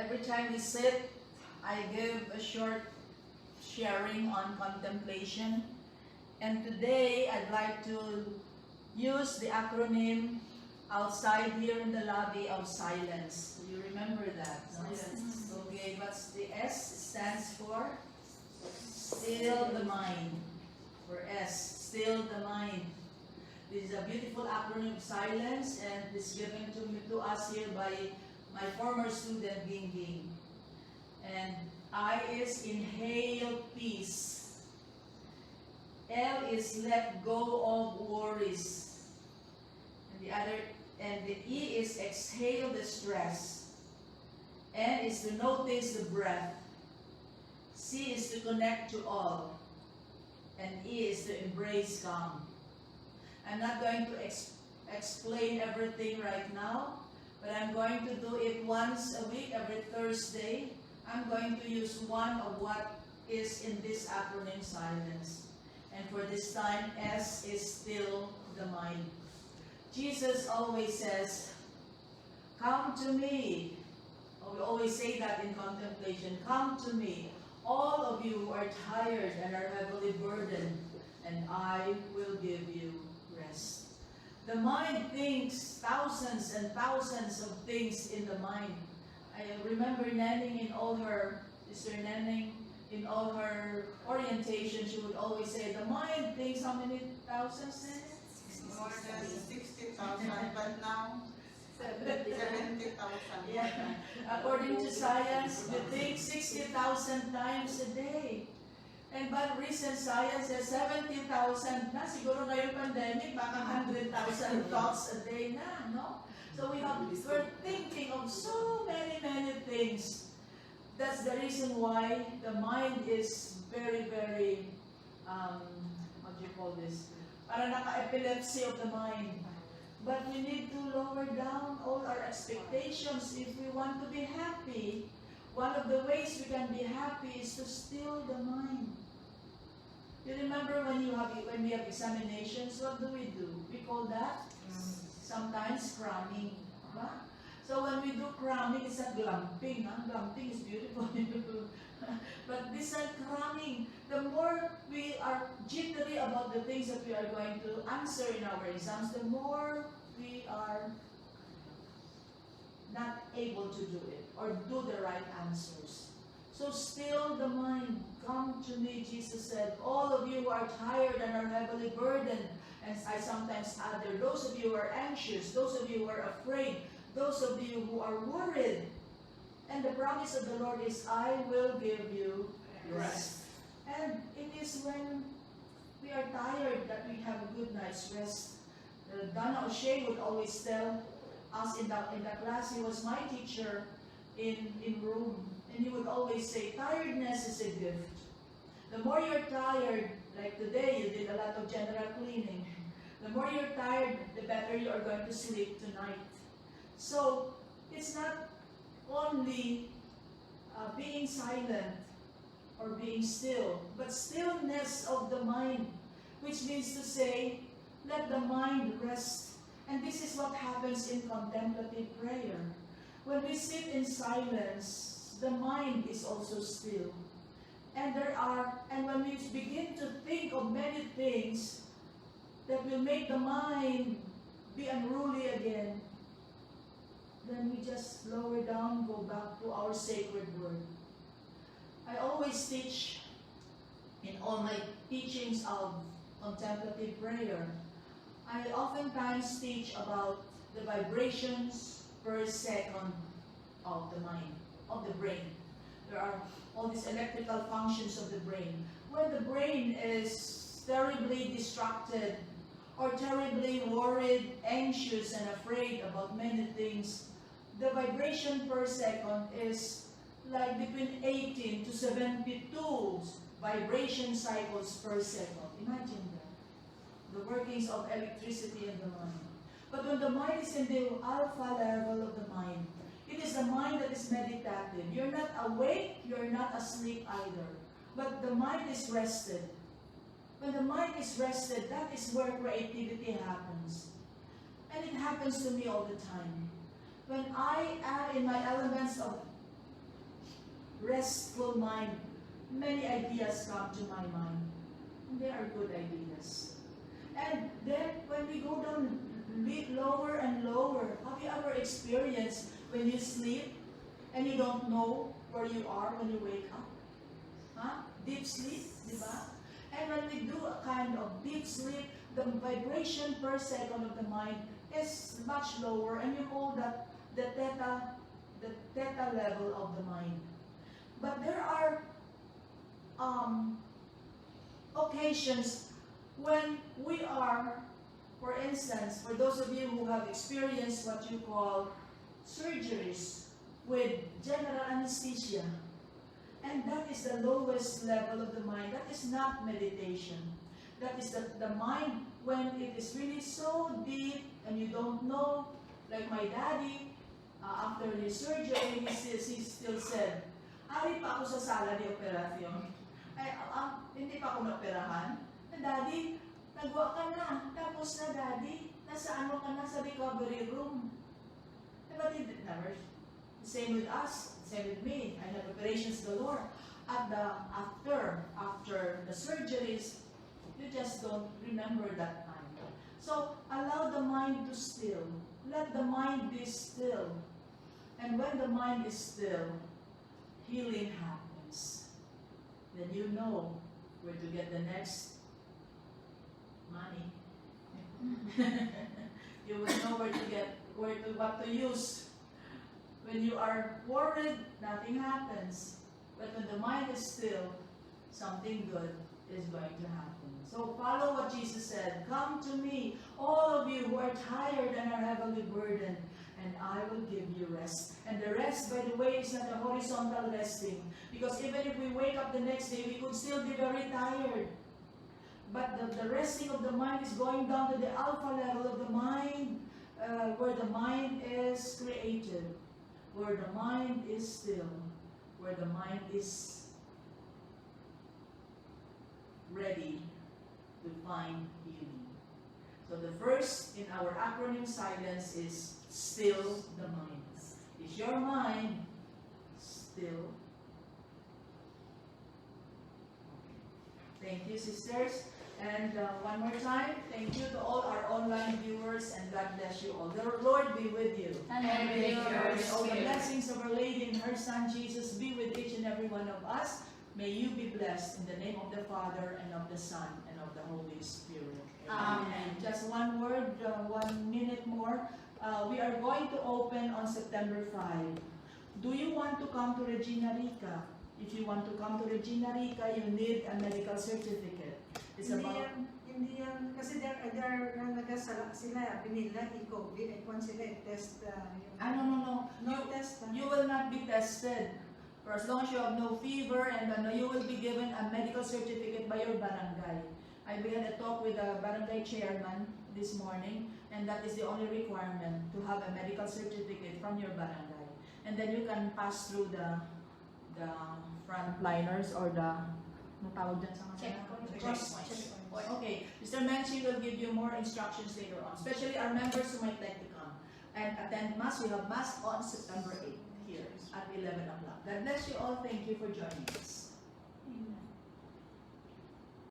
Every time we sit, I give a short sharing on contemplation. And today, I'd like to use the acronym outside here in the lobby of silence. Do you remember that? No? Silence. Okay, what's the S stands for? Still the mind. For S, still the mind. This is a beautiful acronym of silence, and it's given to us here by my former student, Ging Ging. And I is inhale peace. L is let go of worries. And the E is exhale the stress. N is to notice the breath. C is to connect to all. And E is to embrace calm. I'm not going to explain everything right now, but I'm going to do it once a week, every Thursday. I'm going to use one of what is in this acronym silence. And for this time, S is still the mind. Jesus always says, come to me. We always say that in contemplation, come to me, all of you who are tired and are heavily burdened, and I will give you rest. The mind thinks thousands and thousands of things in the mind. I remember Nanning in all her, Sister Nanning, in all her orientation, she would always say, the mind thinks how many thousands? More than 60,000, but now 70,000. Yeah. According to science, we think 60,000 times a day. And but recent science says 70,000 na. Siguro ngayong pandemic, baka 100,000 thoughts a day na, no? So we're thinking of so many things. That's the reason why the mind is very, very, what do you call this? Para naka-epilepsy of the mind. But we need to lower down all our expectations if we want to be happy. One of the ways we can be happy is to still the mind. You remember when we have examinations, what do? We call that sometimes cramming. Right? So when we do cramming, it's not glumping. Huh? Glumping is beautiful. But this is cramming. The more we are jittery about the things that we are going to answer in our exams, the more we are not able to do it or do the right answers. So still the mind, come to me, Jesus said, all of you who are tired and are heavily burdened, and I sometimes add there, those of you who are anxious, those of you who are afraid, those of you who are worried. And the promise of the Lord is, I will give you rest. And it is when we are tired that we have a good night's rest. Donna O'Shea would always tell us in the class, he was my teacher in Rome, and he would always say, tiredness is a gift. The more you're tired, like today you did a lot of general cleaning, the more you're tired, the better you are going to sleep tonight. So it's not only being silent or being still, but stillness of the mind, which means to say, let the mind rest. And this is what happens in contemplative prayer. When we sit in silence, the mind is also still. And when we begin to think of many things that will make the mind be unruly again, then we just lower down, go back to our sacred word. I always teach in all my teachings of contemplative prayer. I oftentimes teach about the vibrations per second of the mind, of the brain. There are all these electrical functions of the brain. When the brain is terribly distracted or terribly worried, anxious, and afraid about many things, the vibration per second is like between 18 to 72 vibration cycles per second. Imagine that. The workings of electricity in the mind. But when the mind is in the alpha level of the mind, it is the mind that is meditative. You're not awake, you're not asleep either. But the mind is rested. When the mind is rested, that is where creativity happens. And it happens to me all the time. When I am in my elements of restful mind, many ideas come to my mind. And they are good ideas. And then when we go down lower and lower, have you ever experienced when you sleep and you don't know where you are when you wake up? Huh? Deep sleep, di ba? And when we do a kind of deep sleep, the vibration per second of the mind is much lower, and you call that the theta level of the mind. But there are occasions when we are, for instance, for those of you who have experienced what you call surgeries with general anesthesia, and that is the lowest level of the mind. That is not meditation. That is the mind when it is really so deep and you don't know. Like my daddy, after his surgery, he still said, "Ari pa ako sa sala de operasyon." Ay, hindi pa ako naoperahan. Daddy, nagwa ka na. Tapos na, Daddy. Nasa ano ka na sa recovery room. But it never. Same with us. Same with me. I had operations galore. At after the surgeries, you just don't remember that time. So, allow the mind to still. Let the mind be still. And when the mind is still, healing happens. Then you know where to get the next money. You will know what to use. When you are worried, nothing happens. But when the mind is still, something good is going to happen. So follow what Jesus said. Come to me, all of you who are tired and are heavily burdened, and I will give you rest. And the rest, by the way, is not a horizontal resting. Because even if we wake up the next day, we could still be very tired. But the resting of the mind is going down to the alpha level of the mind, where the mind is creative, where the mind is still, where the mind is ready to find healing. So the first in our acronym silence is still the mind. Is your mind still? Thank you, sisters. And one more time, thank you to all our online viewers, and God bless you all. The Lord be with you. And with your May all the spirit. blessings of Our Lady and her Son Jesus be with each and every one of us. May you be blessed in the name of the Father, and of the Son, and of the Holy Spirit. Amen. Just one word, 1 minute more. We are going to open on September 5. Do you want to come to Regina Rica? If you want to come to Regina Rica, you need a medical certificate. It's about... Hindi yan, kasi they're nagasala sila, binila, i-COVID, kung sila test, No. no test. You will not be tested. For as long as you have no fever, and you will be given a medical certificate by your barangay. We had a talk with the barangay chairman this morning, and that is the only requirement, to have a medical certificate from your barangay. And then you can pass through the frontliners or the tawag dyan sa Checkpoints. Okay, Mr. Menchi will give you more instructions later on, especially our members who might like to come and attend Mass. We have Mass on September 8th here at 11 o'clock. God bless you all. Thank you for joining us.